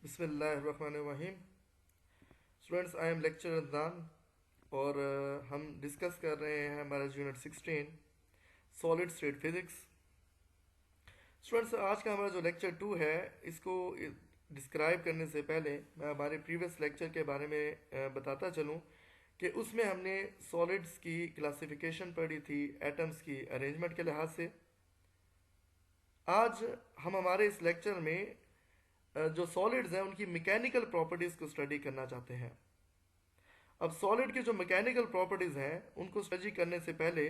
बिस्मिल्लाहिर्रहमानिर्रहीम। Students, I am lecture Adnan और हम डिस्कस कर रहे हैं हमारा unit 16 solid state physics. Students, आज का हमारा जो लेक्चर 2 है, इसको डिस्क्राइब करने से पहले मैं हमारे प्रीवियस लेक्चर के बारे में बताता चलूँ कि उसमें हमने सॉलिड्स की क्लासिफिकेशन पढ़ी थी एटम्स की अरेंजमेंट के लिहाज से। आज हम हमारे इस लेक्चर में जो सॉलिड्स हैं उनकी मैकेनिकल प्रॉपर्टीज़ को स्टडी करना चाहते हैं। अब सॉलिड की जो मैकेनिकल प्रॉपर्टीज़ हैं उनको स्टडी करने से पहले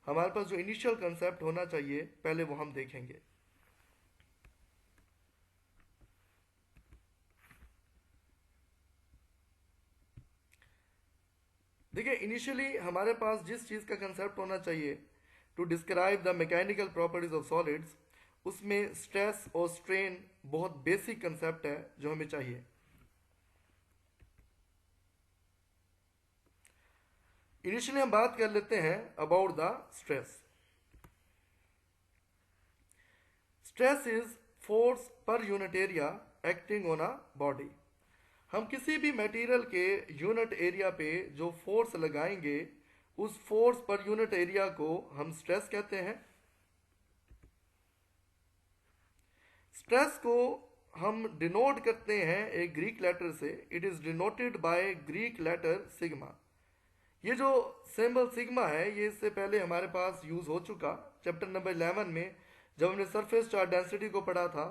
हमारे पास जो इनिशियल कंसेप्ट होना चाहिए पहले वो हम देखेंगे। देखिए, इनिशियली हमारे पास जिस चीज़ का कंसेप्ट होना चाहिए to describe the mechanical properties of solids, उसमें स्ट्रेस और स्ट्रेन बहुत बेसिक कंसेप्ट है जो हमें चाहिए। इनिशियली हम बात कर लेते हैं about the stress. Stress is force per unit area acting on a body. हम किसी भी मटेरियल के यूनिट एरिया पे जो फोर्स लगाएंगे उस फोर्स पर यूनिट एरिया को हम स्ट्रेस कहते हैं। स्ट्रेस को हम डिनोट करते हैं एक ग्रीक लेटर से। It is denoted by Greek letter sigma. ये जो सिंबल सिग्मा है ये इससे पहले हमारे पास यूज हो चुका। चैप्टर नंबर 11 में जब हमने सरफेस चार्ज डेंसिटी को पढ़ा था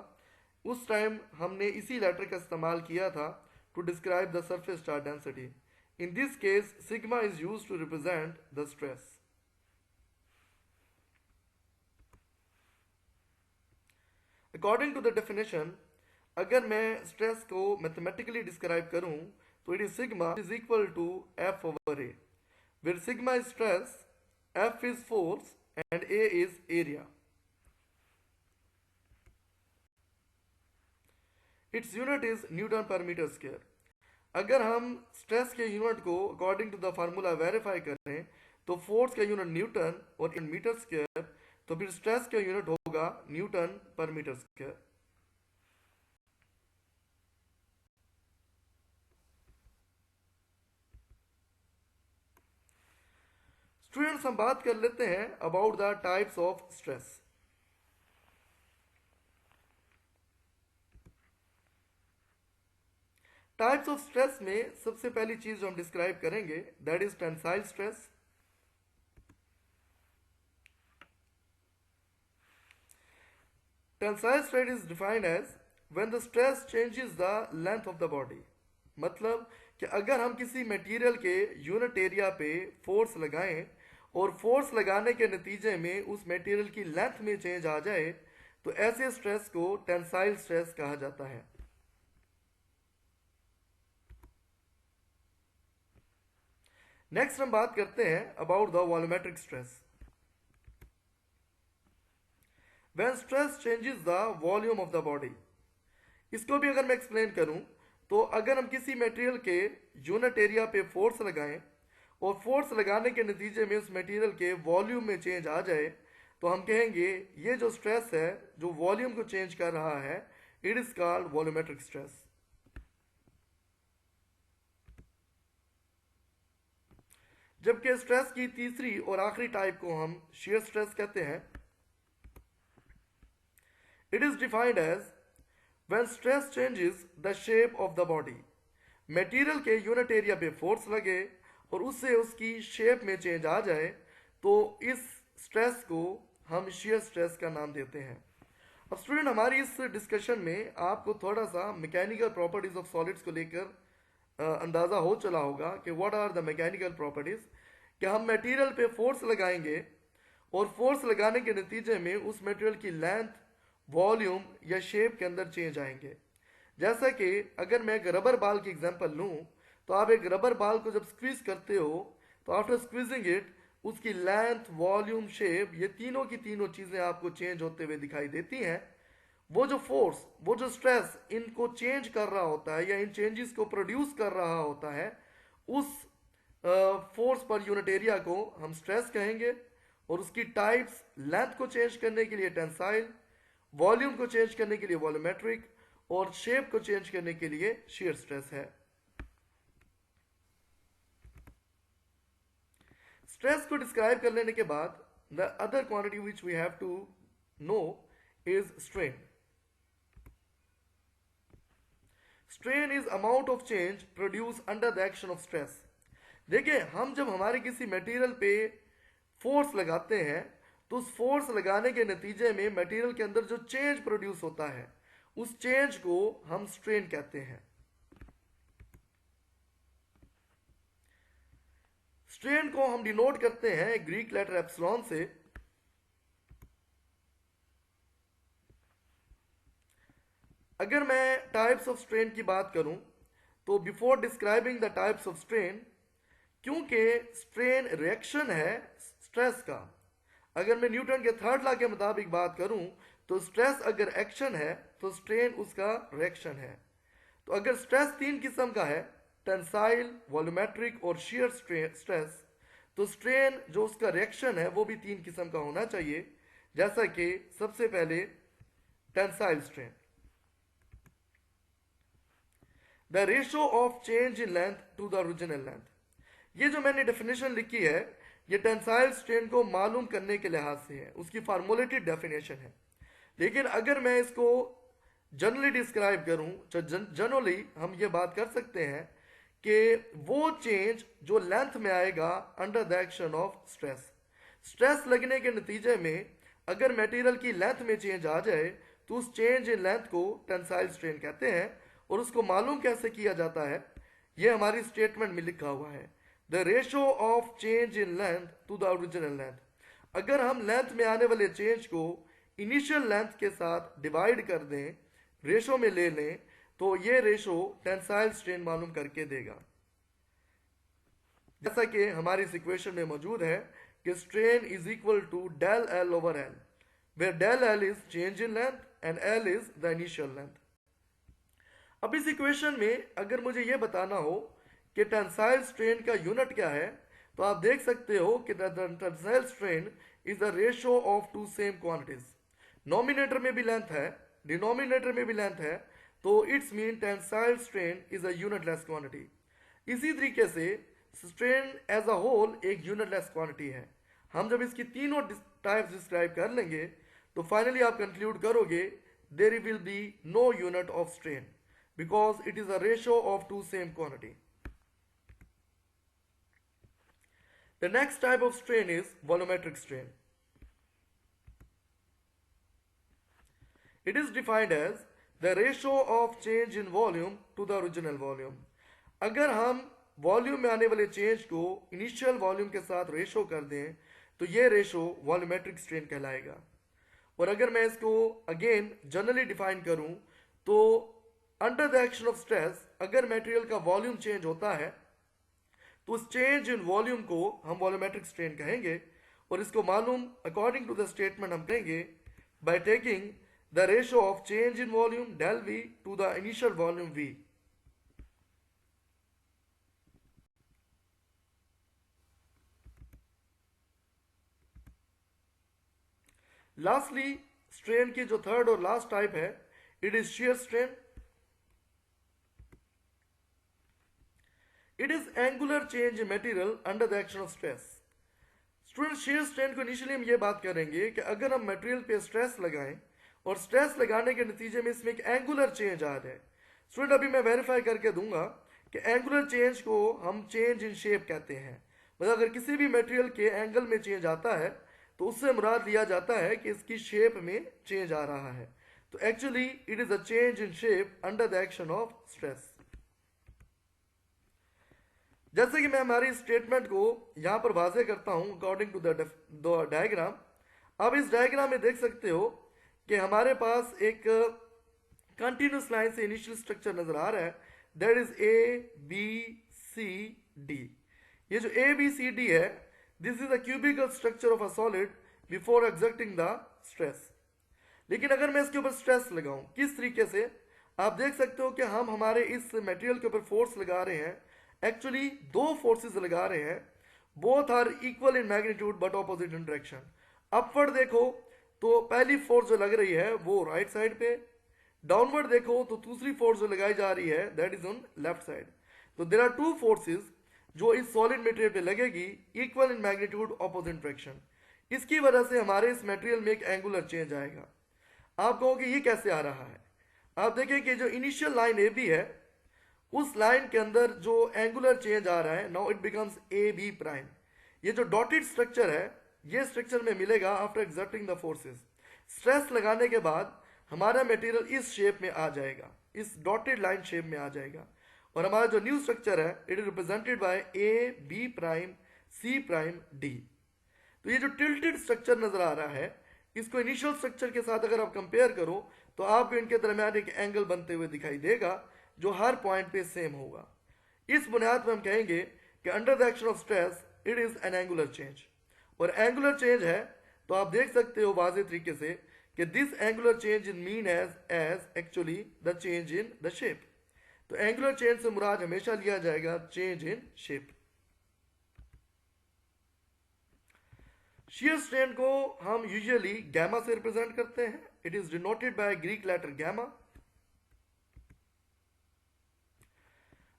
उस टाइम हमने इसी लेटर का इस्तेमाल किया था to describe the surface charge density. In this case sigma is used to represent the stress. According to the definition, अगर मैं स्ट्रेस को मैथमेटिकली डिस्क्राइब करूं तो it is sigma is equal to F over A, where sigma is stress, F is force and A is area. Its unit is Newton per meter square. अगर हम stress के unit को according to the formula verify करें तो force का unit Newton और in metre square, तो फिर स्ट्रेस का यूनिट होगा Newton per metre square. Students, हम बात कर लेते हैं about the types of stress. Types of stress में सबसे पहली चीज जो हम डिस्क्राइब करेंगे that is tensile stress. Tensile stress is defined as when the stress changes the length of the body. मतलब कि अगर हम किसी मटेरियल के यूनिट एरिया पे फोर्स लगाएं और फोर्स लगाने के नतीजे में उस मटेरियल की लेंथ में चेंज आ जाए तो ऐसे स्ट्रेस को टेंसाइल स्ट्रेस कहा जाता है। नेक्स्ट हम बात करते हैं about the volumetric stress. When stress changes the volume of the body. इसको भी अगर मैं एक्सप्लेन करूं तो अगर हम किसी मटेरियल के यूनिट एरिया पे फोर्स लगाएं और फोर्स लगाने के नतीजे में उस मटेरियल के वॉल्यूम में चेंज आ जाए तो हम कहेंगे ये जो स्ट्रेस है जो वॉल्यूम को चेंज कर रहा है it is called volumetric stress. जबकि स्ट्रेस की तीसरी और आखिरी टाइप को हम शियर स्ट्रेस कहते हैं। It is defined as when stress changes the shape of the body. Material के यूनिट एरिया पे फोर्स लगे और उससे उसकी शेप में चेंज आ जाए तो इस स्ट्रेस को हम शियर स्ट्रेस का नाम देते हैं। अब स्टूडेंट, हमारी इस डिस्कशन में आपको थोड़ा सा मैकेनिकल प्रॉपर्टीज ऑफ सॉलिड्स को लेकर अंदाज़ा हो चला होगा कि what are the mechanical properties. कि हम मटेरियल पे फोर्स लगाएंगे और फोर्स लगाने के नतीजे में उस मटेरियल की लेंथ, वॉल्यूम या शेप के अंदर चेंज आएंगे। जैसा कि अगर मैं एक रबर बाल की एग्जांपल लूं तो आप एक रबर बाल को जब स्क्वीज करते हो तो आफ्टर स्क्वीजिंग इट उसकी लेंथ, वॉल्यूम, शेप ये तीनों की तीनों चीज़ें आपको चेंज होते हुए दिखाई देती हैं। वो जो फोर्स, वो जो स्ट्रेस इनको चेंज कर रहा होता है या इन चेंजेस को प्रोड्यूस कर रहा होता है उस फोर्स पर यूनिट एरिया को हम स्ट्रेस कहेंगे। और उसकी टाइप्स लेंथ को चेंज करने के लिए टेंसाइल, वॉल्यूम को चेंज करने के लिए वॉल्यूमेट्रिक और शेप को चेंज करने के लिए shear स्ट्रेस है। स्ट्रेस को डिस्क्राइब कर लेने के बाद the other quantity which we have to know is strain. Strain is amount of change produce under the action of stress. देखिए, हम जब हमारे किसी मटेरियल पे फोर्स लगाते हैं तो उस फोर्स लगाने के नतीजे में मटेरियल के अंदर जो चेंज प्रोड्यूस होता है उस चेंज को हम स्ट्रेन कहते हैं। स्ट्रेन को हम डिनोट करते हैं ग्रीक लेटर एप्सिलॉन से। अगर मैं टाइप्स ऑफ स्ट्रेन की बात करूं तो before describing the types of strain, क्योंकि स्ट्रेन रिएक्शन है स्ट्रेस का, अगर मैं न्यूटन के थर्ड लॉ के मुताबिक बात करूं तो स्ट्रेस अगर एक्शन है तो स्ट्रेन उसका रिएक्शन है। तो अगर स्ट्रेस तीन किस्म का है, टेंसाइल, वॉल्यूमेट्रिक और शियर स्ट्रेस, तो स्ट्रेन जो उसका रिएक्शन है वो भी तीन किस्म का होना चाहिए। जैसा कि सबसे पहले tensile strain, the ratio of change in length to the original length. ये जो मैंने डेफिनेशन लिखी है ये टेंसाइल स्ट्रेन को मालूम करने के लिहाज से है, उसकी फार्मूलेटेड डेफिनेशन है। लेकिन अगर मैं इसको जनरली डिस्क्राइब करूं तो जनरली हम ये बात कर सकते हैं कि वो चेंज जो लेंथ में आएगा under the action of stress. Stress लगने के नतीजे में अगर मटेरियल की लेंथ में चेंज आ जाए तो उस चेंज इन लेंथ को टेंसाइल स्ट्रेन कहते हैं। और उसको मालूम कैसे किया जाता है, ये हमारी स्टेटमेंट में लिखा हुआ है, the ratio of change in length to the original length. अगर हम लेंथ में आने वाले चेंज को इनिशियल लेंथ के साथ डिवाइड कर दें, रेशो में ले लें, तो ये रेशो टेंसाइल स्ट्रेन मालूम करके देगा। जैसा कि हमारी इस इक्वेशन में मौजूद है कि strain is equal to del L over L, where del L is change in length and L is the initial length. अब इस इक्वेशन में अगर मुझे यह बताना हो कि टेंसाइल स्ट्रेन का यूनिट क्या है, तो आप देख सकते हो कि tensile strain is the ratio of two same quantities. Nominator में भी लेंथ है, डिनोमिनेटर में भी लेंथ है, तो it's mean tensile strain is a unitless quantity. इसी तरीके से स्ट्रेन एज अ होल एक यूनिटलेस क्वांटिटी है। हम जब इसकी तीनों टाइप्स डिस्क्राइब कर लेंगे तो फाइनली आप कंक्लूड करोगे there will be no unit of strain because it is a ratio of two same quantity. The next type of strain is volumetric strain. It is defined as the ratio of change in volume to the original volume. अगर हम volume में आने वाले change को initial volume के साथ ratio कर दें तो ये रेशो वॉल्यूमेट्रिक स्ट्रेन कहलाएगा। और अगर मैं इसको अगेन जनरली डिफाइन करूं तो under the action of stress अगर मटेरियल का वॉल्यूम चेंज होता है तो उस चेंज इन वॉल्यूम को हम वॉल्यूमेट्रिक स्ट्रेन कहेंगे। और इसको मालूम अकॉर्डिंग टू द स्टेटमेंट हम कहेंगे by taking the ratio of change in volume del V to the initial volume V. Lastly strain की जो थर्ड और लास्ट टाइप है, it is shear strain. It is angular change in material under the action of stress. Student shear strain को initially हम ये बात करेंगे कि अगर हम मटेरियल पे स्ट्रेस लगाएं और स्ट्रेस लगाने के नतीजे में इसमें एक एंगुलर चेंज आ जाए। स्टूडेंट अभी मैं वेरीफाई करके दूंगा कि एंगुलर चेंज को हम चेंज इन शेप कहते हैं। मतलब अगर किसी भी मटेरियल के एंगल में चेंज आता है तो उससे मुराद लिया जाता है कि इसकी शेप में चेंज आ रहा है। तो actually it is a change in shape under the action of stress. जैसे कि मैं हमारी स्टेटमेंट को यहां पर वाजे करता हूं अकॉर्डिंग टू द डायग्राम। अब इस डायग्राम में देख सकते हो कि हमारे पास एक कंटिन्यूस लाइन से इनिशियल स्ट्रक्चर नजर आ रहा है, that is A B C D. ये जो ए बी सी डी है, this is a cubical structure of a solid before exerting the stress. लेकिन अगर मैं इसके ऊपर स्ट्रेस लगाऊं किस तरीके से, आप देख सकते हो कि हम हमारे इस मटेरियल के ऊपर फोर्स लगा रहे हैं। एक्चुअली दो फोर्सेस लगा रहे हैं, both are equal in magnitude but opposite in direction. Upward देखो तो पहली फोर्स जो लग रही है वो राइट साइड पे, डाउनवर्ड देखो तो दूसरी फोर्स जो लगाई जा रही है that is on left side. तो देर आर टू फोर्सेस जो इस सॉलिड मटेरियल पे लगेगी, equal in magnitude, opposite direction. इसकी वजह से हमारे इस मटेरियल में एक एंगुलर चेंज आएगा। आप कहोगे ये कैसे आ रहा है? आप देखें कि जो इनिशियल लाइन ए बी है, उस लाइन के अंदर जो एंगुलर चेंज आ रहा है, now it becomes A B prime. ये जो डॉटेड स्ट्रक्चर है, ये स्ट्रक्चर में मिलेगा after exerting the forces. Stress लगाने के बाद हमारा मटेरियल इस शेप में आ जाएगा, इस डॉटेड लाइन शेप में आ जाएगा। और हमारा जो न्यू स्ट्रक्चर है it is represented by A B prime C prime D. तो ये जो टिल्टेड स्ट्रक्चर नजर आ रहा है, इसको इनिशियल स्ट्रक्चर के साथ अगर आप कंपेयर करो तो आपको इनके दरमियान एक एंगल बनते हुए दिखाई देगा जो हर पॉइंट पे सेम होगा। इस बुनियाद पर हम कहेंगे कि under the action of stress it is an angular change. और एंगुलर चेंज है तो आप देख सकते हो वाज़ेह तरीके से कि this angular change in mean as actually the change in the shape. तो एंगुलर चेंज से मुराद हमेशा लिया जाएगा change in shape. shear strain को हम यूजुअली गैमा से रिप्रेजेंट करते हैं। It is denoted by Greek letter gamma.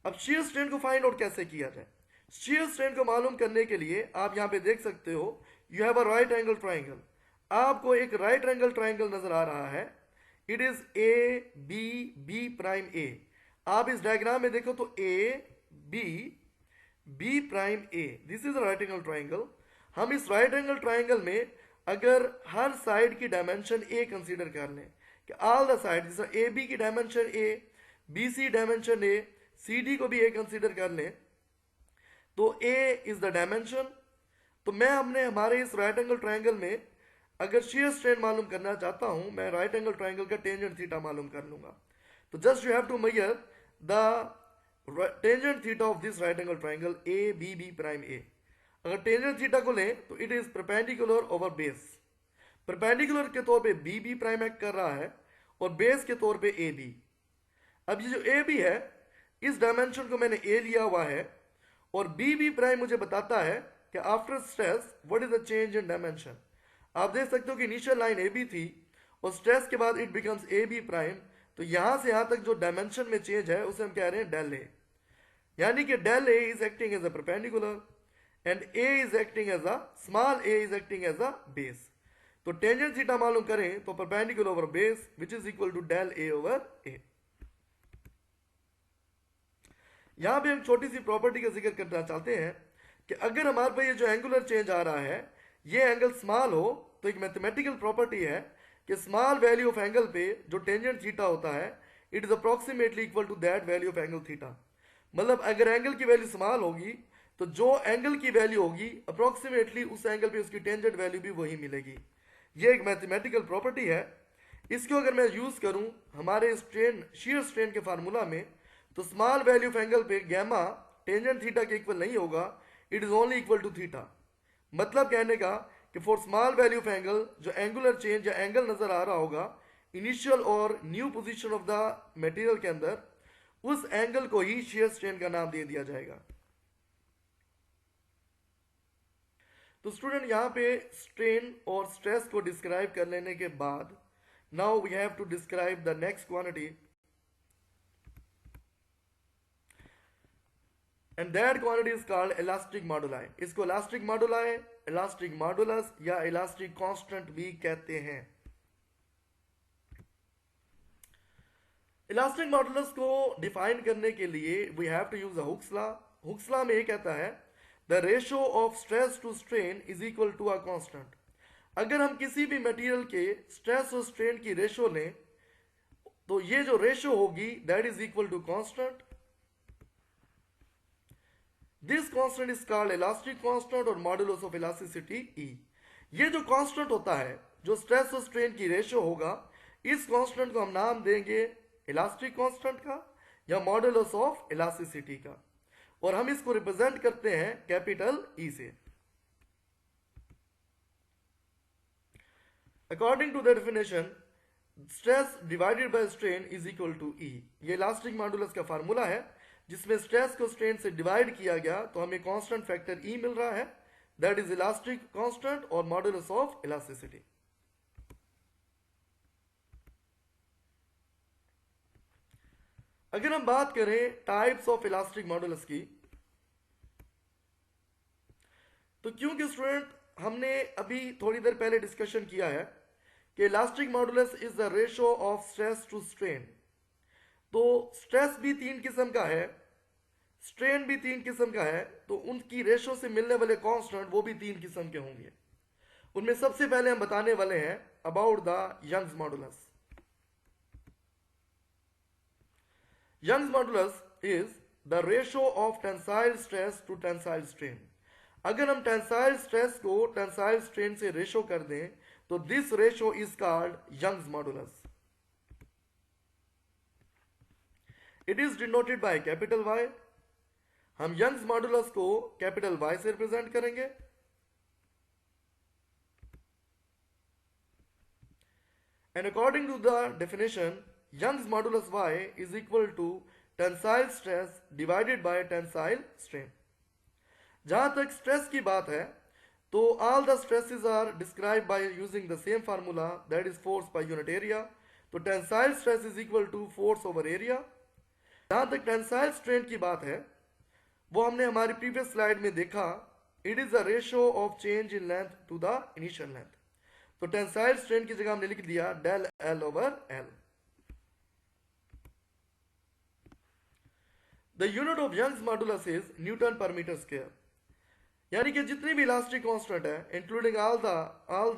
अब shear strain को फाइंड आउट कैसे किया जाए? shear strain को मालूम करने के लिए आप यहां पे देख सकते हो you have a right angle triangle. आपको एक राइट एंगल ट्राइंगल नजर आ रहा है। It is A B B prime A. आप इस डायग्राम में देखो तो A B B prime A, this is a right angle triangle. हम इस राइट एंगल ट्राइंगल में अगर हर साइड की डायमेंशन ए कंसीडर कर लें कि ऑल द साइड, जैसे ए बी की dimension A, B C dimension A, C D को भी ए कंसीडर कर लें, तो ए इज द डायमेंशन। तो मैं हमने हमारे इस राइट एंगल ट्राइंगल में अगर shear strain मालूम करना चाहता हूं, मैं राइट एंगल ट्राइंगल का टेंजेंट थीटा मालूम कर लूंगा। तो just you have to measure the tangent theta of this right angle triangle A B B prime A. अगर टेंजेंट थीटा को लें तो it is perpendicular over base. Perpendicular के तौर पे बी बी प्राइम एक्ट कर रहा है और बेस के तौर पे ए बी। अब ये जो ए बी है, इस डायमेंशन को मैंने ए लिया हुआ है और बी बी प्राइम मुझे बताता है कि after stress what is the change in dimension. आप देख सकते हो कि इनिशियल लाइन ए बी थी और स्ट्रेस के बाद it becomes A B prime. तो यहां से यहां तक जो डायमेंशन में चेंज है उसे हम कह रहे हैं डेल ए। यानी कि del A is acting as a perpendicular and A is acting as a small A is acting as a base. तो टेंजेंट थीटा मालूम करें तो perpendicular over base which is equal to del A over A. यहां पे हम छोटी सी property का जिक्र करना चाहते हैं कि अगर हमारे पास ये जो एंगुलर चेंज आ रहा है ये एंगल स्मॉल हो तो एक मैथमेटिकल प्रॉपर्टी है कि स्मॉल वैल्यू ऑफ एंगल पे जो टेंजेंट थीटा होता है it is approximately equal to that value of angle theta. मतलब अगर एंगल की वैल्यू स्मॉल होगी तो जो एंगल की वैल्यू होगी अप्रोक्सीमेटली उस एंगल पे उसकी टेंजेंट वैल्यू भी वही मिलेगी। ये एक मैथमेटिकल प्रॉपर्टी है। इसको अगर मैं यूज करूं हमारे स्ट्रेन shear strain के फार्मूला में तो स्मॉल वैल्यू ऑफ एंगल पे गैमा टेंजेंट थीटा के इक्वल नहीं होगा, it is only equal to theta. मतलब कहने का कि for small value of angle जो एंगुलर चेंज या एंगल नजर आ रहा होगा इनिशियल और new position of the material के अंदर, उस एंगल को ही shear strain का नाम दे दिया जाएगा। तो स्टूडेंट यहां पे स्ट्रेन और स्ट्रेस को डिस्क्राइब कर लेने के बाद now we have to describe the next quantity and that quantity is called elastic moduli। इसको elastic moduli, elastic modulus या elastic constant भी कहते हैं। elastic modulus को डिफाइन करने के लिए we have to use the Hooke's law। Hooke's law में ये कहता है the ratio of stress to strain is equal to a constant। अगर हम किसी भी मटेरियल के स्ट्रेस और स्ट्रेन की रेशो लें तो ये जो रेशो होगी that is equal to constant। This constant is called elastic constant और modulus of elasticity E। ये जो constant होता है जो स्ट्रेस और स्ट्रेन की रेशो होगा, इस constant को हम नाम देंगे elastic constant का या modulus of elasticity का, और हम इसको रिप्रेजेंट करते हैं कैपिटल E से। According to the definition, stress divided by strain is equal to E। ये elastic modulus का फार्मूला है जिसमें स्ट्रेस को स्ट्रेन से डिवाइड किया गया तो हमें कांस्टेंट फैक्टर E मिल रहा है, दैट इज इलास्टिक कांस्टेंट और मॉडुलस ऑफ इलास्टिसिटी। अगर हम बात करें टाइप्स ऑफ इलास्टिक मॉडुलस की, तो क्योंकि स्टूडेंट हमने अभी थोड़ी देर पहले डिस्कशन किया है कि elastic modulus is the ratio of stress to strain, तो स्ट्रेस भी तीन किस्म का है, स्ट्रेन भी तीन किस्म का है, तो उनकी रेशो से मिलने वाले कांस्टेंट वो भी तीन किस्म के होंगे। उनमें सबसे पहले हम बताने वाले हैं about the Young's modulus. Young's modulus is the ratio of tensile stress to tensile strain. अगर हम टेंसाइल स्ट्रेस को टेंसाइल स्ट्रेन से रेशो कर दें तो this ratio is called Young's modulus. It is denoted by capital Y. हम Young's modulus को capital Y से रिप्रेजेंट करेंगे। And according to the definition, Young's modulus Y is equal to tensile stress divided by tensile strain. जहां तक stress की बात है तो all the stresses are described by using the same formula, that is force by unit area. तो tensile stress is equal to force over area. जहां तक tensile strain की बात है वो हमने हमारी प्रीवियस स्लाइड में देखा, it is the ratio of change in length to the initial length. तो टेंसाइल स्ट्रेन की जगह हमने लिख दिया del L over L. The unit of Young's modulus is newton per metre square, यानी कि जितनी भी इलास्टिक कांस्टेंट है including all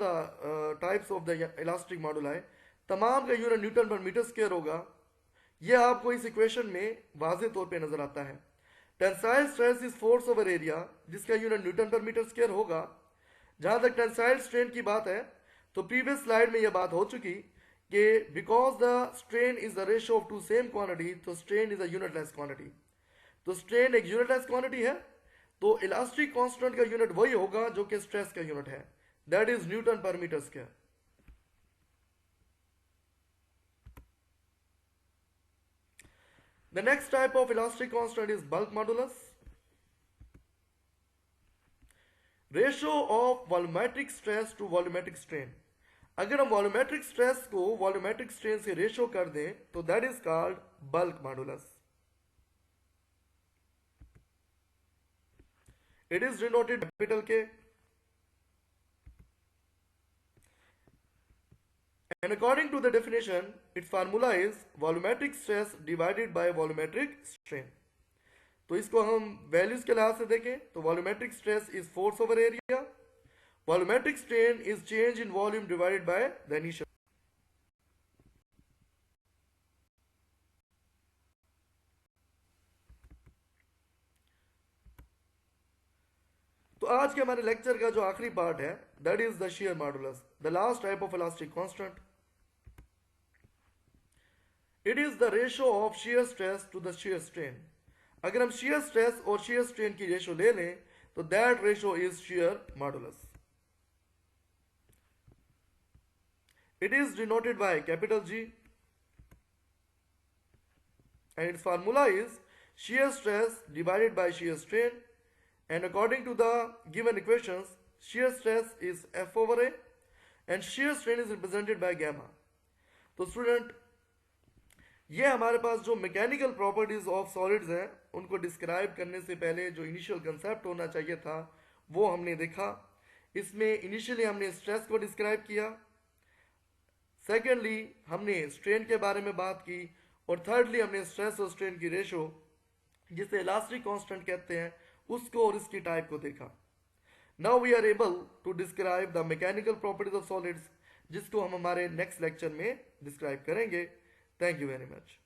the types of the elastic moduli, तमाम का unit newton per metre square होगा। यह आपको इस इक्वेशन में वाज़ेह तौर पे नजर आता है। Tensile stress is force over area, जिसका unit newton per metre square होगा। जहां तक टेंसाइल स्ट्रेन की बात है तो प्रीवियस स्लाइड में यह बात हो चुकी कि because the strain is the ratio of two same quantity, तो strain is a unitless quantity. तो स्ट्रेन एक यूनिटलेस क्वांटिटी है, तो इलास्टिक कांस्टेंट का यूनिट वही होगा जो कि स्ट्रेस का यूनिट है, that is newton per metre square. The next type of elastic constant is bulk modulus. Ratio of volumetric stress to volumetric strain. अगर हम वॉल्यूमेट्रिक स्ट्रेस को वॉल्यूमेट्रिक स्ट्रेन से रेशो कर दें तो that is called bulk modulus. It is denoted capital के। And according to the definition, its formula is volumetric stress divided by volumetric strain. तो इसको हम वैल्यूज के लिहाज से देखें तो volumetric stress is force over area, volumetric strain is change in volume divided by the initial. तो आज के हमारे लेक्चर का जो आखिरी पार्ट है that is the shear modulus, the last type of elastic constant. It is the ratio of shear stress to the shear strain. अगर हम शियर स्ट्रेस और शियर स्ट्रेन की रेशो ले लें तो that ratio is shear modulus. It is denoted by capital G and its formula is shear stress divided by shear strain, and according to the given equations shear stress is F over A and shear strain is represented by gamma। तो student ये हमारे पास जो mechanical properties of solids हैं उनको describe करने से पहले जो इनिशियल कंसेप्ट होना चाहिए था वो हमने देखा। इसमें इनिशियली हमने स्ट्रेस को डिस्क्राइब किया, सेकेंडली हमने स्ट्रेन के बारे में बात की, और थर्डली हमने स्ट्रेस और स्ट्रेन की रेशो जिसे इलास्टिक कांस्टेंट कहते हैं उसको और इसकी टाइप को देखा। Now we are able to describe the mechanical properties of solids, जिसको हम हमारे नेक्स्ट लेक्चर में डिस्क्राइब करेंगे। Thank you very much.